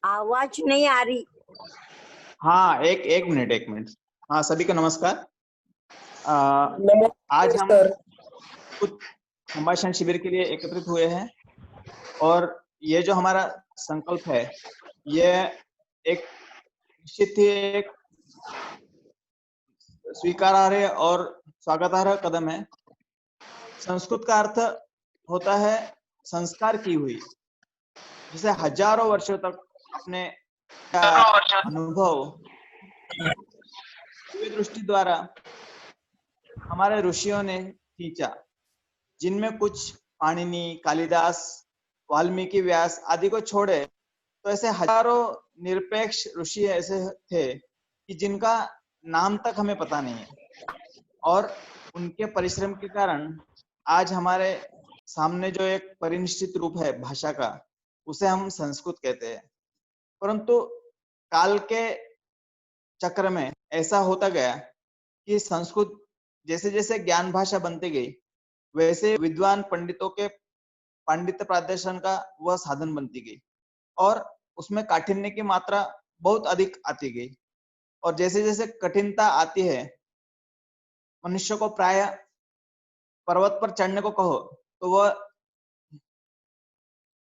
आवाज नहीं आ रही। हाँ, एक मिनट। हाँ, सभी को नमस्कार। आज हम कुछ संभाषण शिविर के लिए एकत्रित हुए हैं और ये जो हमारा संकल्प है, ये एक निश्चित ही एक स्वीकारार्ह और स्वागतार्ह कदम है। संस्कृत का अर्थ होता है संस्कार की हुई, जिसे हजारों वर्षों तक अपने अनुभव दृष्टि द्वारा हमारे ऋषियों ने खींचा, जिनमें कुछ पाणिनि, कालिदास, वाल्मीकि, व्यास आदि को छोड़े तो ऐसे हजारों निरपेक्ष ऋषि ऐसे थे कि जिनका नाम तक हमें पता नहीं है, और उनके परिश्रम के कारण आज हमारे सामने जो एक परिनिष्ठित रूप है भाषा का, उसे हम संस्कृत कहते हैं। परंतु काल के चक्र में ऐसा होता गया कि संस्कृत जैसे जैसे ज्ञान भाषा बनती गई, वैसे विद्वान पंडितों के पांडित्य प्रदर्शन का वह साधन बनती गई और उसमें काठिन्य की मात्रा बहुत अधिक आती गई। और जैसे जैसे कठिनता आती है, मनुष्य को प्राय पर्वत पर चढ़ने को कहो तो वह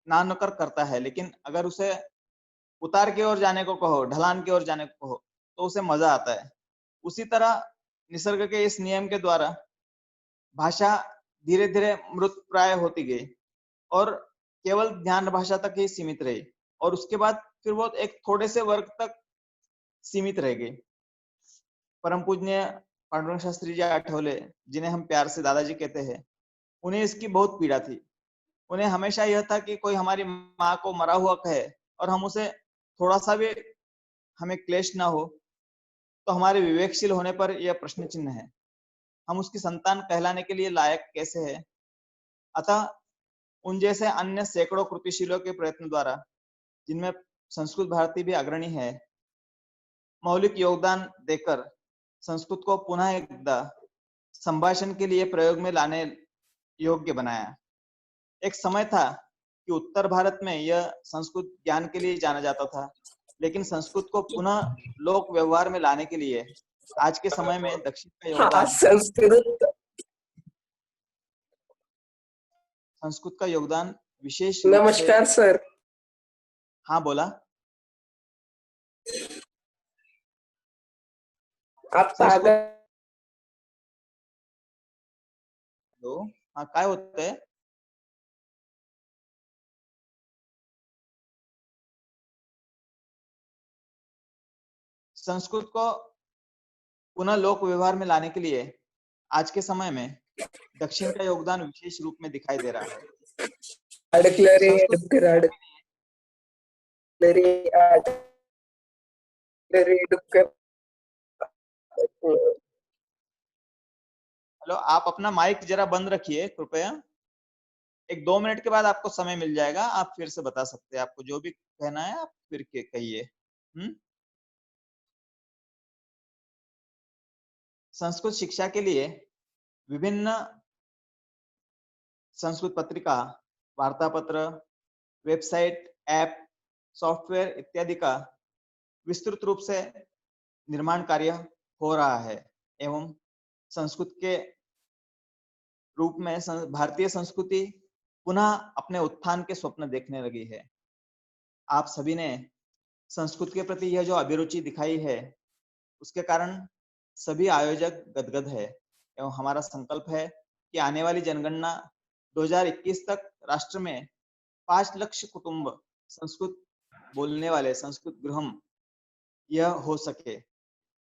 ना नकर करता है, लेकिन अगर उसे उतार की ओर जाने को कहो, ढलान की ओर जाने को कहो, तो उसे मजा आता है। उसी तरह निसर्ग के इस नियम के द्वारा भाषा धीरे धीरे मृत प्राय होती गई और केवल ज्ञान भाषा तक ही सीमित रही, और उसके बाद फिर वो एक थोड़े से वर्ग तक सीमित रह गई। परम पूज्य पांडुरंग शास्त्री जी आठवले, जिन्हें हम प्यार से दादाजी कहते हैं, उन्हें इसकी बहुत पीड़ा थी। उन्हें हमेशा यह था कि कोई हमारी माँ को मरा हुआ कहे और हम उसे थोड़ा सा भी हमें क्लेश ना हो, तो हमारे विवेकशील होने पर यह प्रश्न चिन्ह है, हम उसकी संतान कहलाने के लिए लायक कैसे है। अतः उन जैसे अन्य सैकड़ों कृतिशीलों के प्रयत्न द्वारा, जिनमें संस्कृत भारती भी अग्रणी है, मौलिक योगदान देकर संस्कृत को पुनः एकदा संभाषण के लिए प्रयोग में लाने योग्य बनाया। एक समय था कि उत्तर भारत में यह संस्कृत ज्ञान के लिए जाना जाता था, लेकिन संस्कृत को पुनः लोक व्यवहार में लाने के लिए आज के समय में दक्षिण का योगदान, संस्कृत का योगदान विशेष रूप से। नमस्कार सर। हाँ बोला। आप हाँ, काय होते है? संस्कृत को पुनः लोक व्यवहार में लाने के लिए आज के समय में दक्षिण का योगदान विशेष रूप में दिखाई दे रहा है। हेलो, आप अपना माइक जरा बंद रखिए कृपया। 1-2 मिनट के बाद आपको समय मिल जाएगा, आप फिर से बता सकते हैं। आपको जो भी कहना है आप फिर कहिए। संस्कृत शिक्षा के लिए विभिन्न संस्कृत पत्रिका, वार्तापत्र, वेबसाइट, ऐप, सॉफ्टवेयर इत्यादि का विस्तृत रूप से निर्माण कार्य हो रहा है एवं संस्कृत के रूप में भारतीय संस्कृति पुनः अपने उत्थान के स्वप्न देखने लगी है। आप सभी ने संस्कृत के प्रति यह जो अभिरुचि दिखाई है, उसके कारण सभी आयोजक गदगद है एवं हमारा संकल्प है कि आने वाली जनगणना 2021 तक राष्ट्र में 5 लाख कुटुंब संस्कृत बोलने वाले संस्कृत गृहम यह हो सके।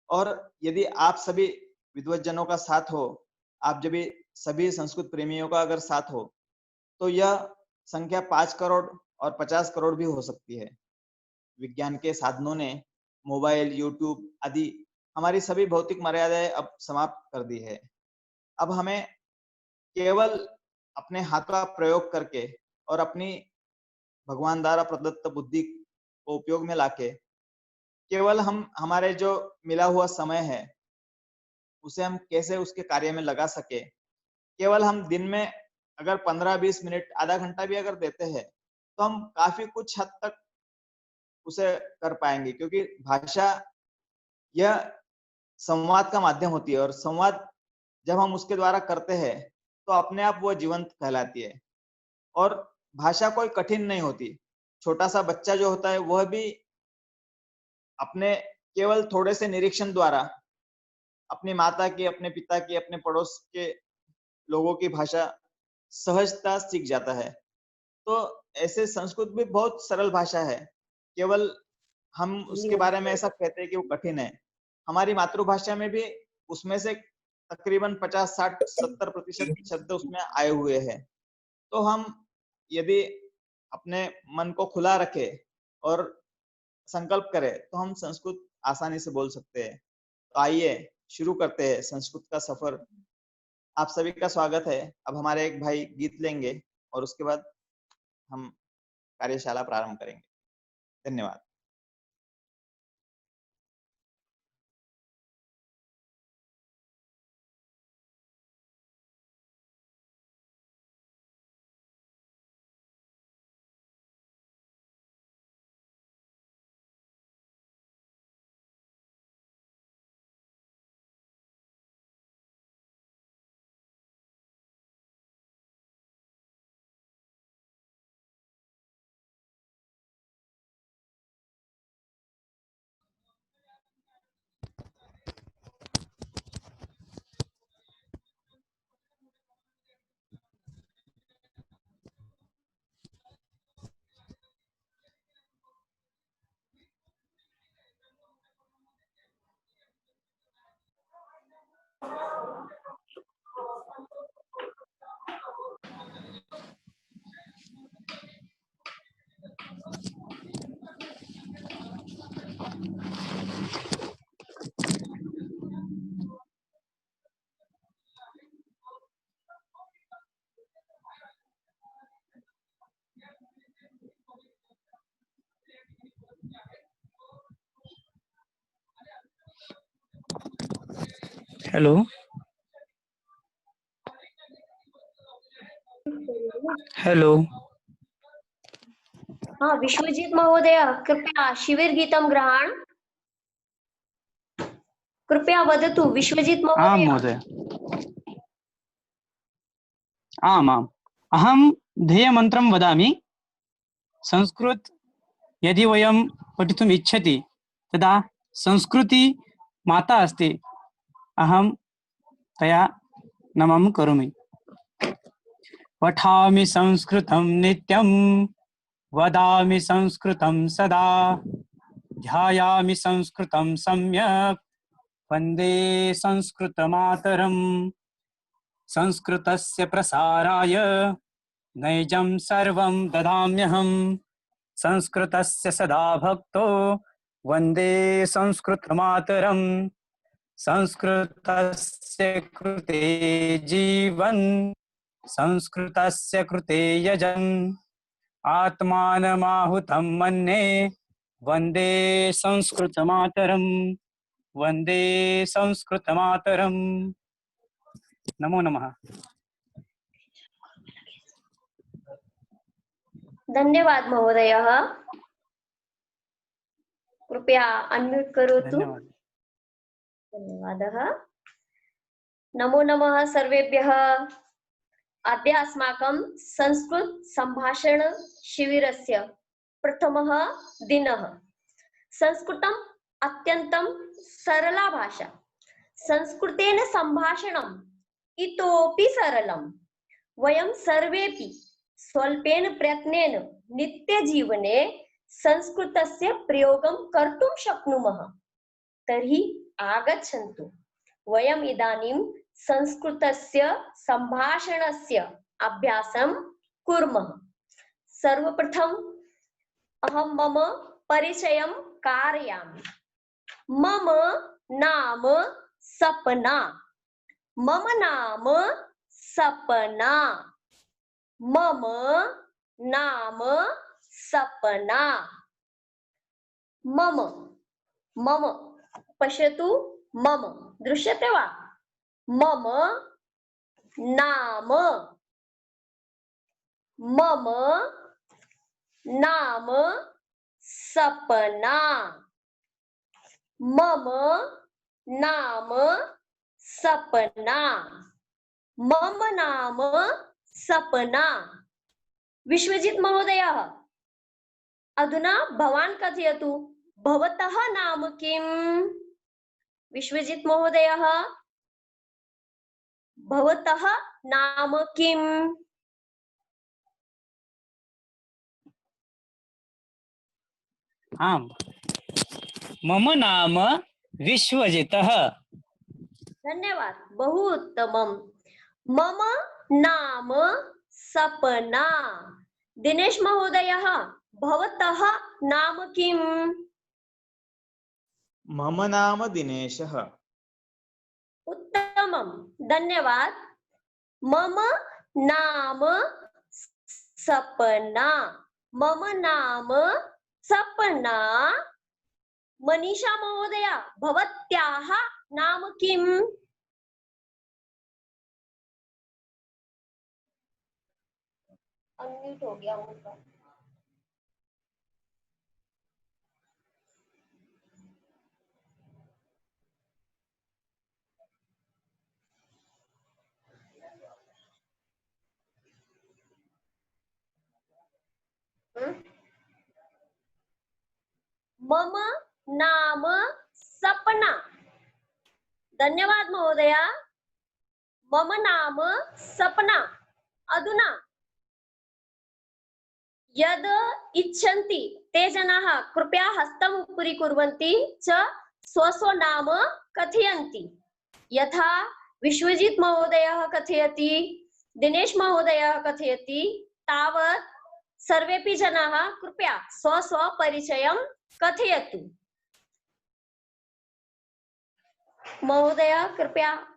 और यदि आप सभी विद्वज्जनों का साथ हो, आप जब सभी संस्कृत प्रेमियों का अगर साथ हो, तो यह संख्या 5 करोड़ और 50 करोड़ भी हो सकती है। विज्ञान के साधनों ने मोबाइल, यूट्यूब आदि हमारी सभी भौतिक मर्यादाएं अब समाप्त कर दी है। अब हमें केवल अपने हाथ का प्रयोग करके और अपनी भगवान द्वारा प्रदत्त बुद्धि को उपयोग में लाके केवल हम हमारे जो मिला हुआ समय है उसे हम कैसे उसके कार्य में लगा सके। केवल हम दिन में अगर 15-20 मिनट, आधा घंटा भी अगर देते हैं तो हम काफी कुछ हद तक उसे कर पाएंगे, क्योंकि भाषा यह संवाद का माध्यम होती है और संवाद जब हम उसके द्वारा करते हैं तो अपने आप वो जीवंत कहलाती है। और भाषा कोई कठिन नहीं होती। छोटा सा बच्चा जो होता है वह भी अपने केवल थोड़े से निरीक्षण द्वारा अपनी माता की, अपने पिता की, अपने पड़ोस के लोगों की भाषा सहजता सीख जाता है। तो ऐसे संस्कृत भी बहुत सरल भाषा है, केवल हम उसके बारे में ऐसा कहते हैं कि वो कठिन है। हमारी मातृभाषा में भी उसमें से तकरीबन 50, 60, 70% शब्द उसमें आए हुए हैं। तो हम यदि अपने मन को खुला रखे और संकल्प करें तो हम संस्कृत आसानी से बोल सकते हैं। तो आइए शुरू करते हैं संस्कृत का सफर। आप सभी का स्वागत है। अब हमारे एक भाई गीत लेंगे और उसके बाद हम कार्यशाला प्रारंभ करेंगे। धन्यवाद। Hello hello. हाँ, विश्वजीत महोदय, कृपया शिविर गीतं ग्रहण कृपया वदतु। विश्वजीत आं महोदय। महोदय। आम् अहं ध्येयमन्त्रं वदामि। संस्कृत यदि वयं पठितुम् इच्छति तदा संस्कृति माता अस्ति, अहं तया नमनं करोमि। पठामि संस्कृतं नित्यं, वदामि संस्कृतं सदा, ध्यायामि संस्कृतं सम्यक्, वन्दे संस्कृतमातरम्। संस्कृतस्य प्रसाराय नैजं सर्वं ददाम्यहम्। संस्कृतस्य सदा भक्तो, वन्दे संस्कृतमातरम्। संस्कृतस्य कृते जीवन्, संस्कृतस्य कृते यजन्, आत्मानमाहुतं मन्ये, वन्दे संस्कृतमातरम्। वन्दे संस्कृतमातरम्। नमो नमः। धन्यवाद महोदयः। कृपया अनम्यूट करोतु। धन्यवाद। धन्यवादः। नमो नमः सर्वेभ्यः। अद्य अस्माकं संस्कृत सम्भाषण शिबिरस्य प्रथमः दिनः। संस्कृतम् अत्यन्तं सरला भाषा। संस्कृतेन सम्भाषणम् इतोपि सरलम्। वयं सर्वेपि स्वल्पेन प्रयत्नेन नित्यजीवने संस्कृतस्य प्रयोगं कर्तुं शक्नुमः। तर्हि आगच्छन्तु, वयम् इदानीं संस्कृतस्य सम्भाषणस्य अभ्यासं कुर्मः। सर्वप्रथमम् अहं मम परिचयं कारयामि। मम नाम सपना। मम नाम सपना। मम नाम सपना। मम मम पश्यतु, मम दृश्यते वा? मम नाम। मम नाम सपना। मम नाम सपना। मम नाम सपना। विश्वजित महोदयः, अधुना भवान् कथयतु, भवतः नाम किम्? विश्वजित महोदयः, भवतः नाम किम्? आम्, मम नाम विश्वजितः। धन्यवाद, बहु उत्तमम्। मम नाम सपना। दिनेश महोदयः, भवतः नाम किम्? मम नाम दिनेशः। उत्तमम्, धन्यवाद। मम नाम सपना। मम नाम सपना। मनीषा महोदया, भवत्याः नाम किम्? अनम्यूट हो गया उनका। मम नाम सपना। धन्यवाद महोदया। मम नाम सपना। अधुना यद् इच्छन्ति ते जनाः कृपया हस्तम् उपरि कुर्वन्ति च स्वस्व नाम कथयन्ति। यथा विश्वजित महोदयः कथयति, दिनेश महोदयः कथयति, तावत् सर्वेपि जनाः कृपया स्वस्व परिचयं कथयतु। महोदय कृपया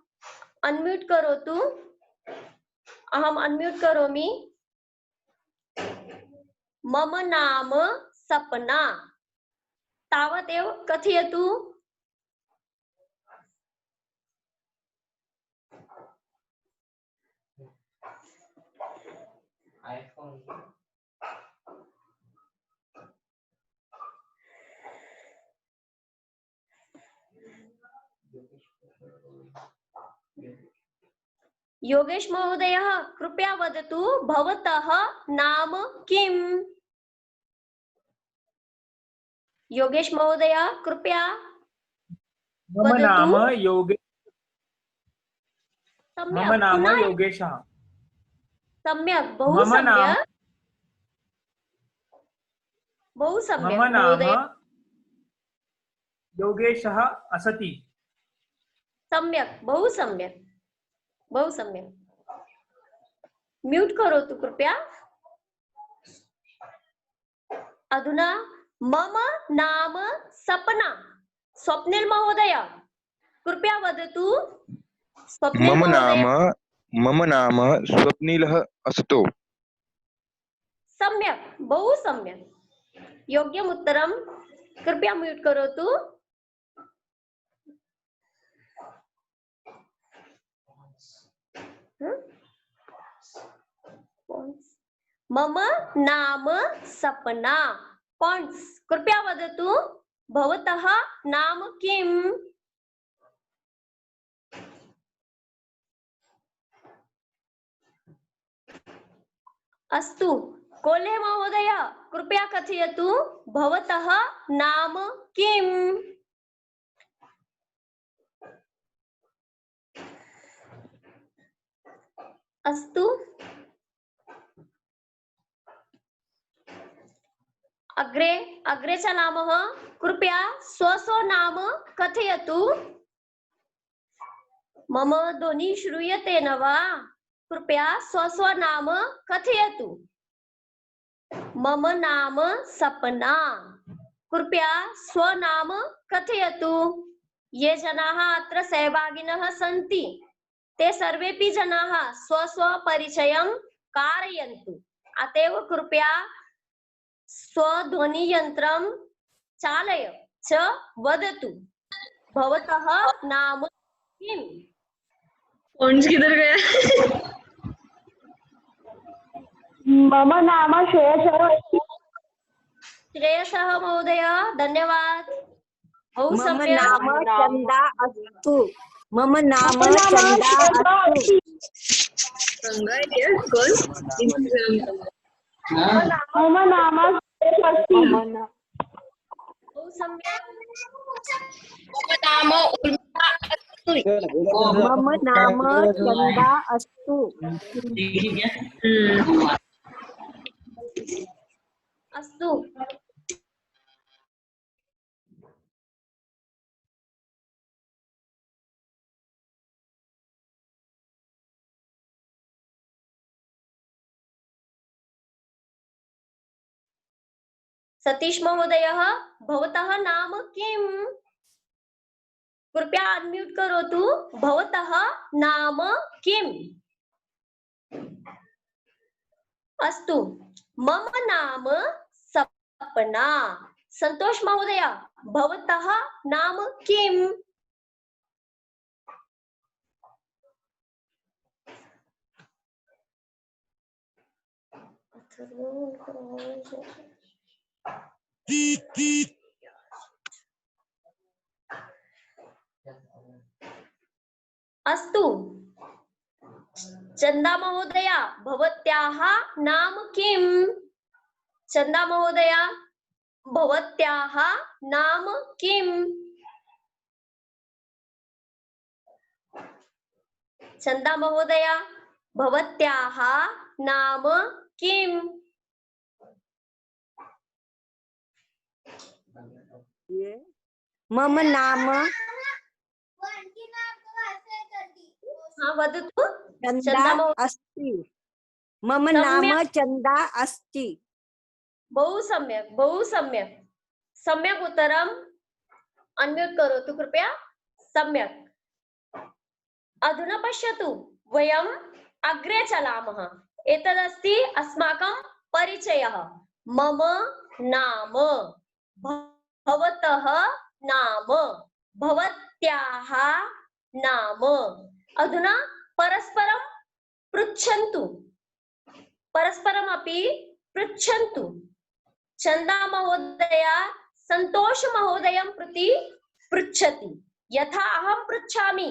अनम्यूट करोतु। अहम् अनम्यूट करोमि। मम नाम सपना। तावदेव कथयतु। योगेश महोदयः, कृपया वदतु, भवतः नाम किम्? योगेश महोदय, कृपया मम नाम योगेश। मम नाम योगेशः। सम्यक्, बहु मम नाम सम्यक्, बहु मम सम्यक् नाम महोदय। योगेशः असति। सम्यक्, बहु सम्यक्, बहु सम्यक्। म्यूट करोतु कृपया। अधुना मम नाम सपना। स्वप्निल महोदय, कृपया वदतु। स्वप्निल महोदय। मम नाम स्वप्निलः असतो। सम्यक्, बहु सम्यक्, योग्यम् उत्तरम्। कृपया म्यूट करोतु। मम नाम सपना। पॉइंट्स कृपया वदतु भवतः नाम किम्? अस्तु कोल्हे महोदय कृपया कथयतु भवतः नाम किम्? अस्तु अग्रे चलामः। कृपया स्वस्व नाम कथयतु। मम ध्वनि श्रूयते न वा? कृपया स्वस्व नाम कथयतु। मम नाम सपना। कृपया स्वनाम कथयतु। ये जनाः अत्र सहभागिनः सन्ति ते सर्वेपि जनाः स्वस्व परिचयं कारयन्तु। अतएव कृपया स्वध्वनियन्त्रं चालय च वदतु भवतः नाम किम्? पॉइंट्स किधर गया? मम नाम श्रेयसः अस्ति। श्रेयसः महोदय धन्यवाद। बहु मम सम्यक्। नाम चंदा अस्तु। मम नाम मम नाम चंदा श्वेता अस्तु। गंगा yes कौन? Instagram मम नाम श्रेयसः अस्ति। बहु सम्यक्। मम नाम चंदा अस्तु। अस्तु सतीश महोदयः भवतः नाम किम्? कृपया अनम्यूट करोतु। भवतः नाम किम्? अस्तु मम नाम सपना। संतोष महोदय भवतः नाम किम्? अस्तु चंदा महोदय भवत्याः नाम किम्? चंदा महोदय भवत्याः नाम किम्? चंदा महोदय भवत्याः नाम किम्? मम नाम वदतु। चंदा अस्ति। मम नाम चंदा अस्ति। बहु सम्यक् बहु सम्यक्। सम्यक् उत्तरम्। अनम्यूट करोतु कृपया। सम्यक्। अधुना पश्यतु वयम् अग्रे चलामः। एतदस्ति अस्माकं परिचयः। मम नाम, भवतः नाम, भवत्याः नाम। अधुना परस्परं पृच्छन्तु। परस्परमपि पृच्छन्तु। चंदा महोदया संतोष महोदयं प्रति पृच्छति। यथा अहं पृच्छामि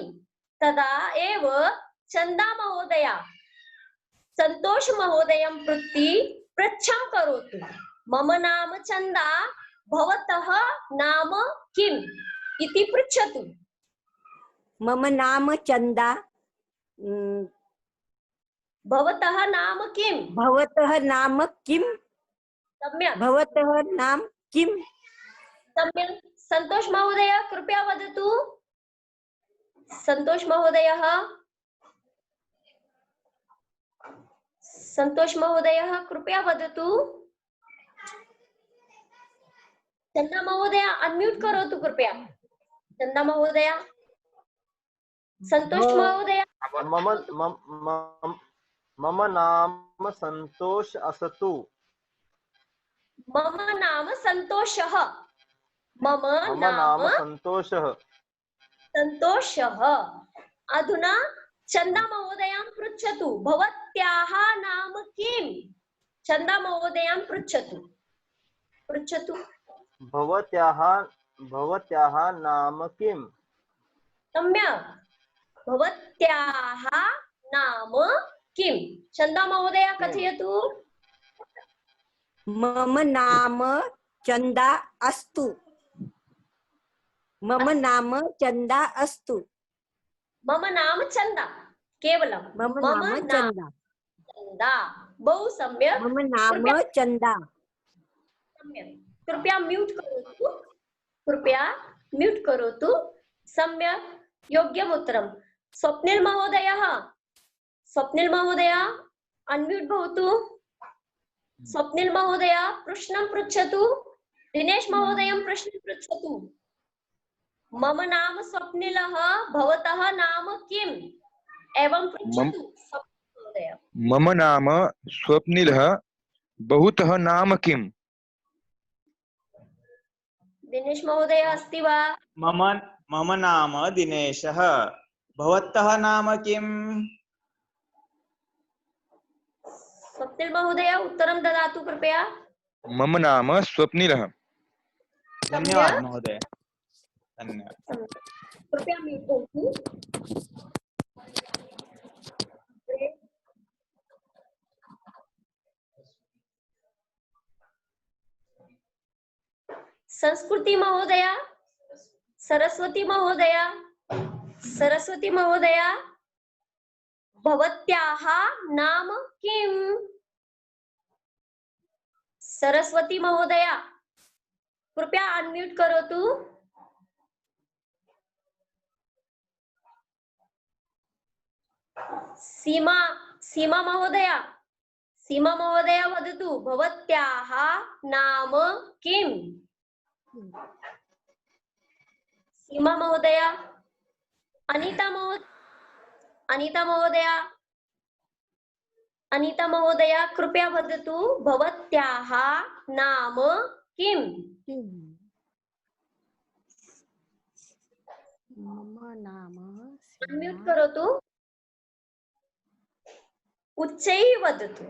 तदा एव चंदा महोदया संतोष महोदयं प्रति पृच्छं करोतु। मम नाम चंदा, भवतः नाम किम् इति पृच्छतु। मम नाम चंदा। भवतः नाम किम्? भवतः नाम किम्? सम्यक् भवतः नाम किम्? सम्यक्। संतोष महोदय कृपया वदतु। संतोष महोदयः कृपया वदतु। चंदा महोदय अनम्यूट करोतु कृपया। चंदा महोदय। संतोष महोदय। मम नाम संतोष असतु। मम नाम संतोषः। मम नाम नाम संतोषः। संतोषः। अधुना चंदा महोदयां पृच्छतु भवत्याः नाम किम्? चंदा महोदयां पृच्छतु पृच्छतु। भवत्याः नाम किम्? सम्यक्। भवत्याः नाम किम्? चंदा महोदया कथयतु। मम नाम चंदा अस्तु। मम नाम चंदा अस्तु। मम नाम चंदा केवलं मम नाम चंदा। चंदा। बहु सम्यक्। मम नाम चंदा। सम्यक्। कृपया म्यूट करोतु। कृपया म्यूट करोतु। सम्यक् योग्यम् उत्तरम्। स्वप्निल महोदयः स्वप्निल महोदय अनम्यूट भवतु। स्वप्निल महोदय प्रश्नं पृच्छतु। दिनेश महोदयं प्रश्नं पृच्छतु। मम नाम स्वप्निलः भवतः नाम किम्? एवं पृच्छतु स्वप्निल महोदय। मम नाम स्वप्निलः भवतः नाम किम्? दिनेश महोदय अस्ति वा? मम नाम दिनेशः भवतः नाम किम्? स्वप्निल महोदय उत्तरं ददातु कृपया। मम नाम स्वप्निलः। धन्यवाद महोदय, धन्यवाद। कृपया म्यूट भवतु। संस्कृति महोदया, सरस्वती महोदया, सरस्वती महोदया भवत्याः नाम किम्? सरस्वती महोदया कृपया अनम्यूट करोतु। सीमा महोदया, सीमा महोदया वदतु भवत्याः नाम किम्? सीमा महोदया, अनीता महोदया कृपया वदतु भवत्याः नाम किम्? मम नाम अनम्यूट करोतु। उच्चैः वदतु।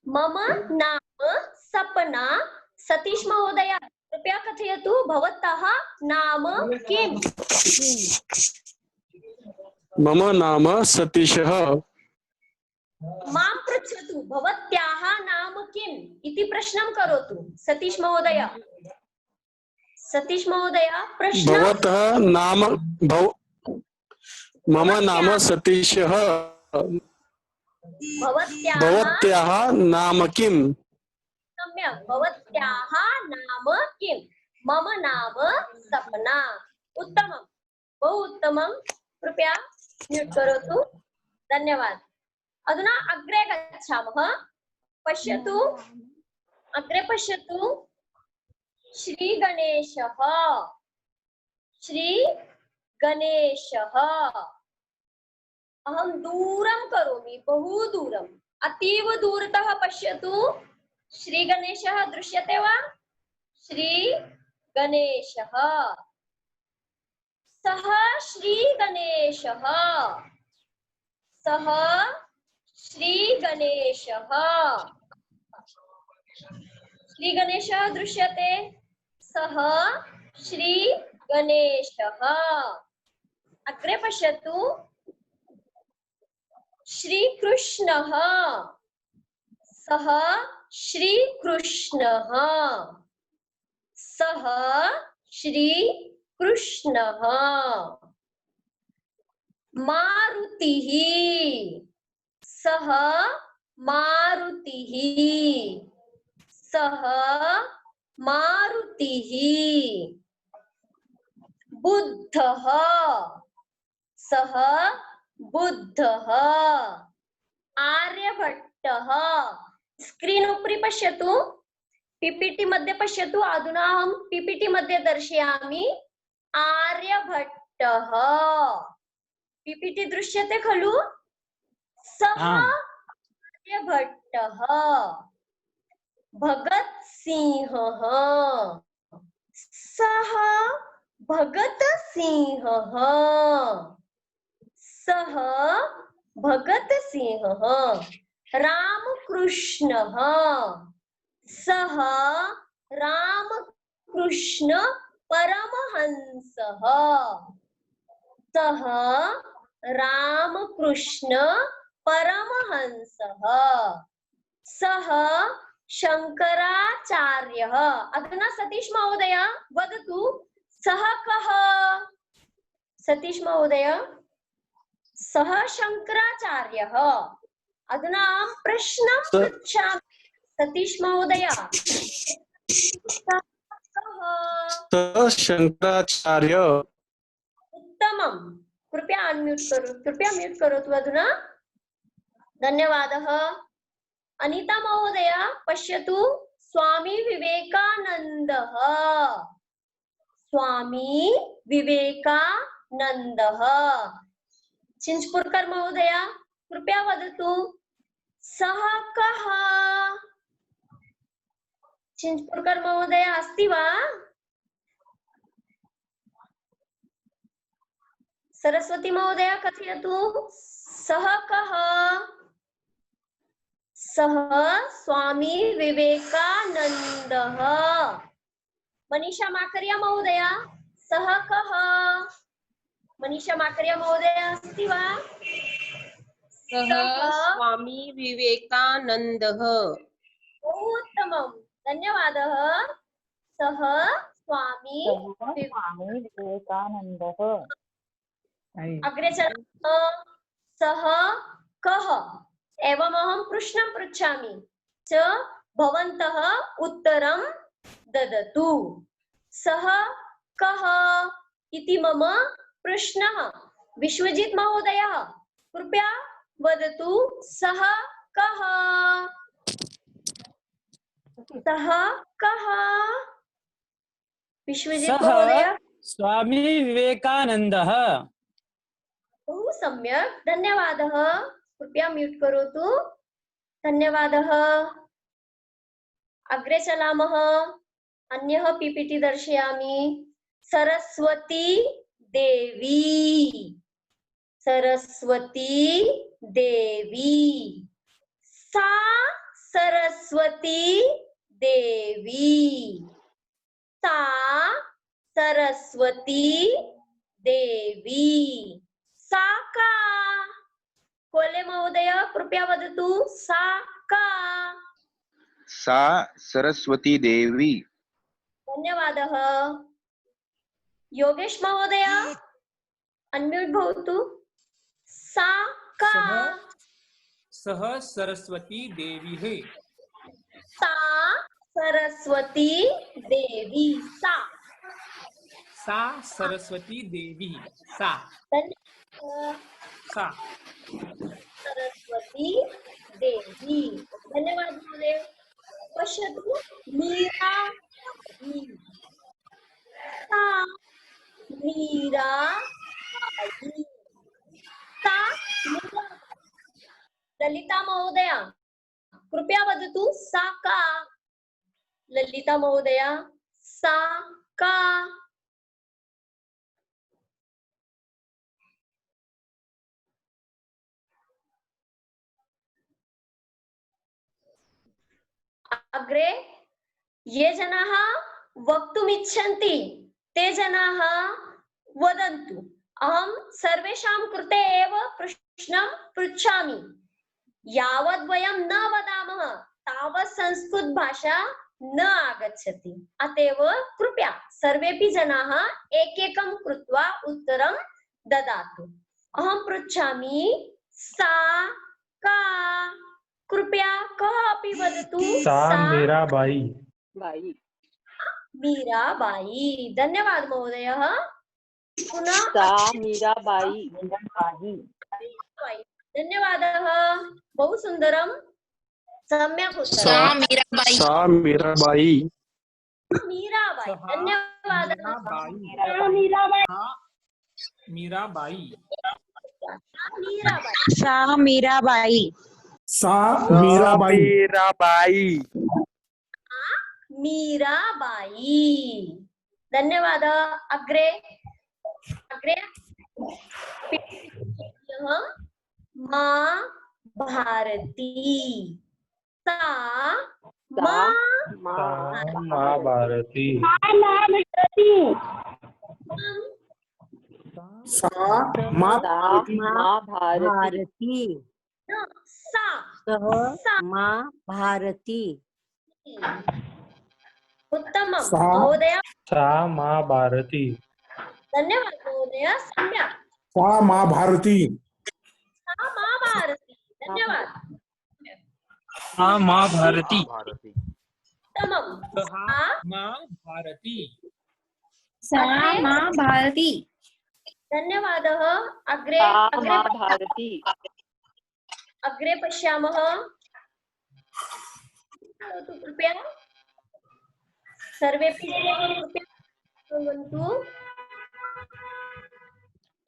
मम नाम सपना। सतीश महोदय कृपया कथयतु भवतः नाम किम्? मम नाम सतीशः। मां पृच्छतु भवत्याः नाम किम् इति प्रश्नं करोतु। सतीश महोदय, प्रश्न। भवतः नाम मम नाम सतीशः। भवत्याः नाम किम्? सम्यक्। भवत्याः नाम किम्? मम नाम सपना। उत्तमं, बहु उत्तमं। कृपया म्यूट करोतु। धन्यवाद। अधुना अग्रे गच्छामः। पश्यतु, अग्रे पश्यतु। श्री गणेशः, श्री गणेशः। अहं दूरं करोमि, बहु दूरम्, अतीव दूरतः पश्यतु। श्री गणेशः दृश्यते वा? श्री गणेशः, सः श्री गणेशः, सः श्री गणेशः। श्री गणेशः दृश्यते? सः श्री गणेशः। अग्रे पश्यतु। श्रीकृष्णः, सः श्रीकृष्णः, सः श्रीकृष्णः। मारुतिः, सः मारुतिः, सः मारुतिः। बुद्धः, सः बुद्धः। आर्यभट्टः, स्क्रीन् उपरि पश्यतु, पीपीटी मध्ये पश्यतु। अधुना अहं पीपीटी मध्ये दर्शयामि। आर्यभट्टः, पीपीटी दृश्यते खलु? सः आर्यभट्टः। भगत सिंहः, सः भगत सिंहः सः भगत सिंहः रामकृष्णः सः रामकृष्ण परमहंसः सः रामकृष्ण परमहंसः सः शंकराचार्यः। अधुना सतीश महोदय वदतु सः कः? सतीश महोदय सः शंकराचार्यः। अधुना अहं प्रश्नं पृच्छामि सतीश महोदय सः कः? शंकराचार्य। उत्तमं। कृपया अनम्यूट करो, कृपया म्यूट करोतु अधुना। धन्यवादः। अनिता महोदय पश्यतु स्वामी विवेकानन्दः स्वामी विवेकानन्दः। चिंचपुरकर महोदय कृपया वदतु सः कः? चिंचपुरकर महोदय अस्ति वा? सरस्वती महोदय कथयतु सः कः? सः स्वामी विवेकानन्दः। मनीषा माकरिया महोदय सः कः? मनीषा माकरिया महोदय अस्ति वा? सः स्वामी विवेकानन्दः। उत्तमं, धन्यवादः। सः स्वामी विवेकानन्दः। अग्रे चलामः। सः कः? एवम् अहं प्रश्नं पृच्छामि च भवन्तः उत्तरं ददतु। सः कः इति मम प्रश्नः। विश्वजीत महोदय कृपया वदतु सः कः? सः कः? विश्वजीत महोदय स्वामी विवेकानन्दः। बहु सम्यक्, धन्यवादः। कृपया म्यूट करोतु। धन्यवादः। अग्रे चलामः। अन्यः पीपीटी दर्शयामि। सरस्वती देवी सरस्वती देवी सा सरस्वती देवी सा सरस्वती देवी सा का? कोले महोदय कृपया वदतु सा का? सा सरस्वती देवी। धन्यवादः। योगेश महोदय अनम्यूट भवतु। सा का? सः सरस्वती देवी है। सा सरस्वती देवी सा सरस्वती देवी सा सा सरस्वती देवी। धन्यवाद महोदय। पश्यतु मीरा सा मीरा सा मीरा। ललिता महोदय कृपया वदतु सा का? ललिता महोदय सा का? अग्रे ये जनाः वक्तुमिच्छन्ति ते जनाः वदन्तु। अहं सर्वेषां कृते एव प्रश्नं पृच्छामि। यावद् वयं न वदामः तावत् संस्कृत भाषा न आगच्छति। अतएव कृपया सर्वेपि जनाः एकैकं कृत्वा उत्तरं ददातु। अहं पृच्छामि सा का? कृपया कः अपि वदतु। सा मीराबाई। मीराबाई। धन्यवाद महोदय। पुनः सा मीराबाई। धन्यवादः। बहु सुन्दरं, सम्यक् उत्तरं। सा मीराबाई। मीराबाई। धन्यवादः। मीराबाई। सा मीराबाई। मीराबाई। मीराबाई। धन्यवादः। अग्रे अग्रे माँ भारती सा माँ माँ भारती सा माँ भारती सा सह माँ भारती उत्तमं महोदय। सा माँ भारती धन्यवाद महोदय। सम्यक् सा माँ भारती सा माँ भारती। धन्यवाद। सा माँ भारती उत्तमं सहा माँ भारती सा माँ भारती धन्यवादः। अग्रे अग्रे भारती अग्रे पश्यामः। तो कृपया सर्वेपि कृपया शृण्वन्तु।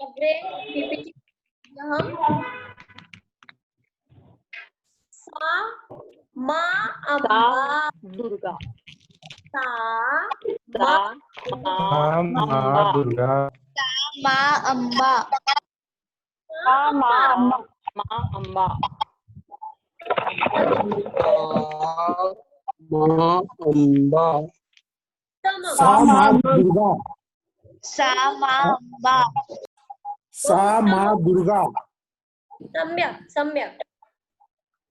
अग्रे PPT सा माँ अम्बा दुर्गा सा माँ दुर्गा माँ अम्बा माँ अम्बा माँ अम्बा सा माँ दुर्गा सा माँ अम्बा सा माँ दुर्गा सम्यक् सम्यक्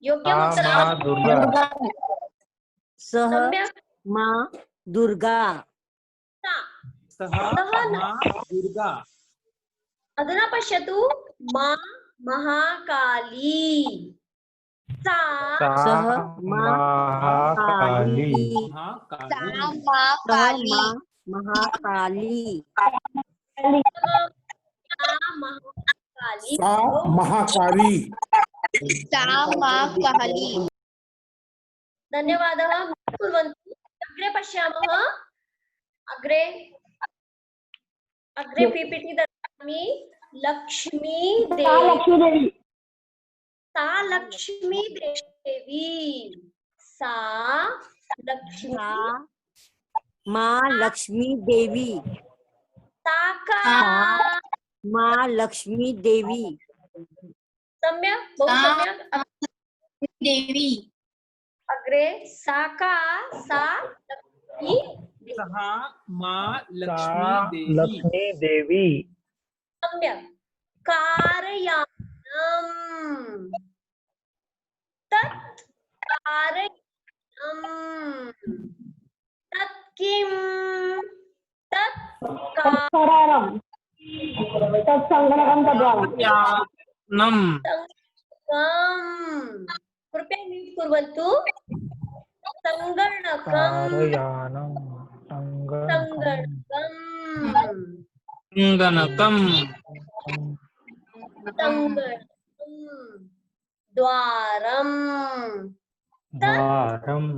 योग्यम् सा उत्तरम्। माँ दुर्गा सह सम्यक् माँ दुर्गा सा सहा माँ दुर्गा अधुना पश्यतु माँ महाकाली सा सह महाकाली महाकाली सह माँ महाकाली महाकाली सा महाकाली सा माँ काली धन्यवादः। कुर्वन्तु। अग्रे पश्यामः। अग्रे अग्रे PPT ददामि। लक्ष्मी देवी सा लक्ष्मी देवी सा लक्ष्मी माँ लक्ष्मी देवी साकार माँ लक्ष्मी देवी सम्यक् बहु सम्यक्। देवी अग्रे साकार सा लक्ष्मी सहा माँ लक्ष्मी देवी सम्यक्। कारयानम् तत् कारयानम् तत् किं तत् नम संगणकम् कृपया म्यूट् कुर्वन्तु। संगणकम् संगणकम् इंगनकम संगणकम् द्वारम् द्वारम्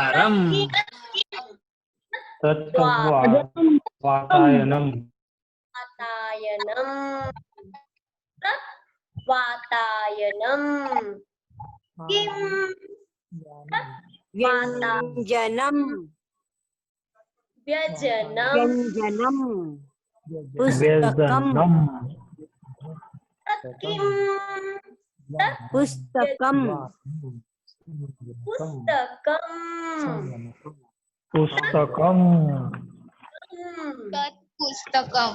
अरम वातायनम् वातायनम् तत् वातायनम् किं तत् व्यञ्जनम् व्यजनम् व्यञ्जनम् पुस्तकम् तत् किं तत् पुस्तकम् पुस्तकम् तत् पुस्तकम्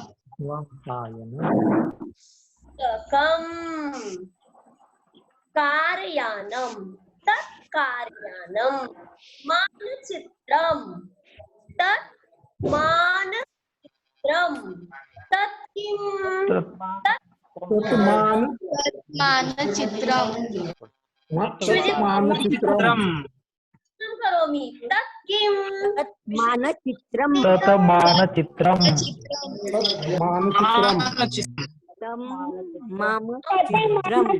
पुस्तकम् कार्यानम् तत् कार्यानम् मानचित्रम् तत् मानचित्रम् तत् किं तत् मानचित्रम् करोमि तत् किं मानचित्रम् मानचित्रम्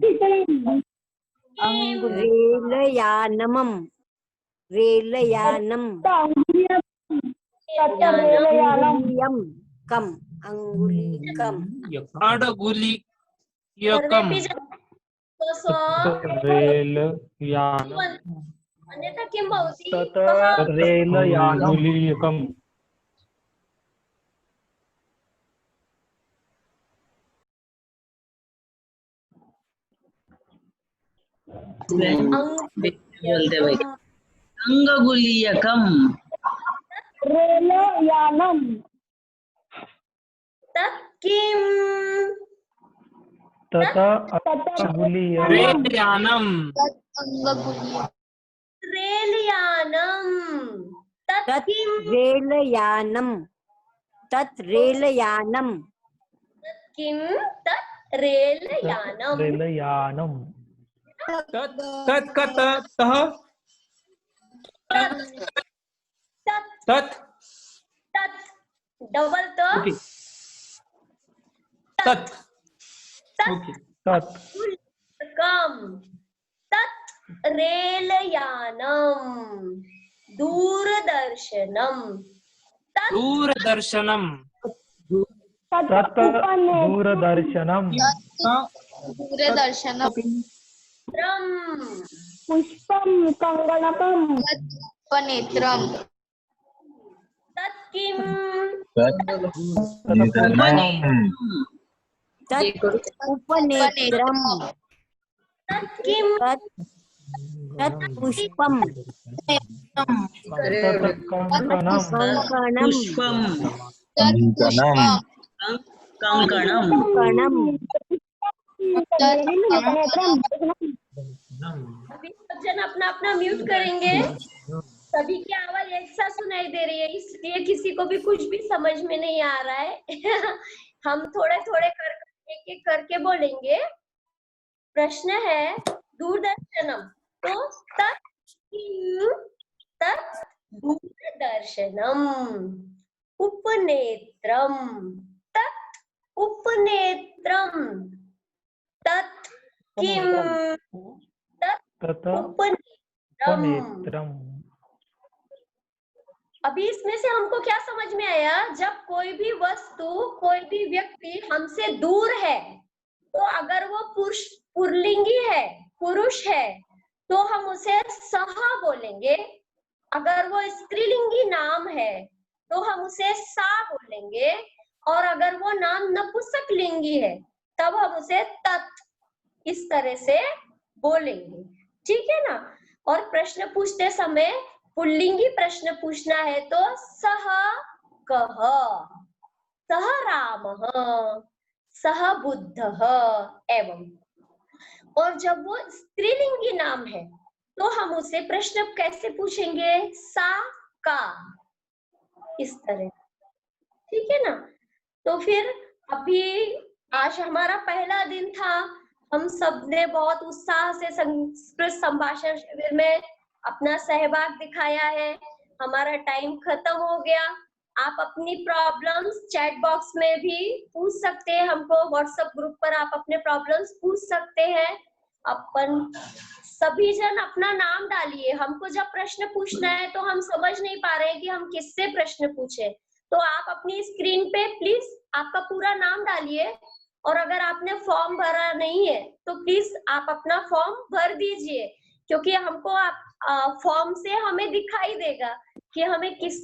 रेलयानम् रेलयानम् कम अंगुलीकम अडगुलियकम रेलयानम् अन्यथा किं भवति रेलयानम् अंगुलीयकम रेलयानम तत्किम रेलयानम रेलयानम तत्किम रेलयानम तत् रेलयानम किम तत् रेलयानम रेलयानम तत् का तः तत् तत् डबल त ओके तत् ओके तत् कम तत् रेलयानम दूरदर्शनम दूरदर्शनम तत् दूरदर्शनम दूरदर्शनम पुष्पम कंगणकम पनेत्रम तत्किम तत् उपनेत्रम तत्किम तत् पुष्पम तत् कंकणम कंकणम कंकणम कंकणम अभी सब जन अपना अपना म्यूट करेंगे। सभी की आवाज एक साथ सुनाई दे रही है, इसलिए किसी को भी कुछ भी समझ में नहीं आ रहा है। हम थोड़े थोड़े कर एक एक करके बोलेंगे। प्रश्न है दूरदर्शनम, तो तत् दूरदर्शनम, उपनेत्रम तत् उपनेत्रम, तत् किम तत् उपनेत्रम। उपनेत्रम। अभी इसमें से हमको क्या समझ में आया, जब कोई भी वस्तु कोई भी व्यक्ति हमसे दूर है, तो अगर वो पुल्लिंगी है, पुरुष है, तो हम उसे सह बोलेंगे। अगर वो स्त्रीलिंगी नाम है तो हम उसे सा बोलेंगे, और अगर वो नाम नपुंसकलिंगी है तब हम उसे तत् इस तरह से बोलेंगे। ठीक है ना। और प्रश्न पूछते समय पुल्लिंगी प्रश्न पूछना है तो सह कः, सह रामः, सह बुद्धः एवं। और जब वो स्त्रीलिंगी नाम है तो हम उसे प्रश्न कैसे पूछेंगे, सा का, इस तरह। ठीक है ना। तो फिर अभी आज हमारा पहला दिन था, हम सबने बहुत उत्साह से संस्कृत संभाषण शिविर में अपना सहभाग दिखाया है। हमारा टाइम खत्म हो गया। आप अपनी प्रॉब्लम्स चैट बॉक्स में भी पूछ सकते हैं, हमको व्हाट्सएप ग्रुप पर आप अपने प्रॉब्लम्स पूछ सकते हैं। अपन सभी जन अपना नाम डालिए। हमको जब प्रश्न पूछना है तो हम समझ नहीं पा रहे हैं कि हम किससे प्रश्न पूछे, तो आप अपनी स्क्रीन पे प्लीज आपका पूरा नाम डालिए। और अगर आपने फॉर्म भरा नहीं है तो प्लीज आप अपना फॉर्म भर दीजिए, क्योंकि हमको आप फॉर्म से हमें दिखाई देगा कि हमें किस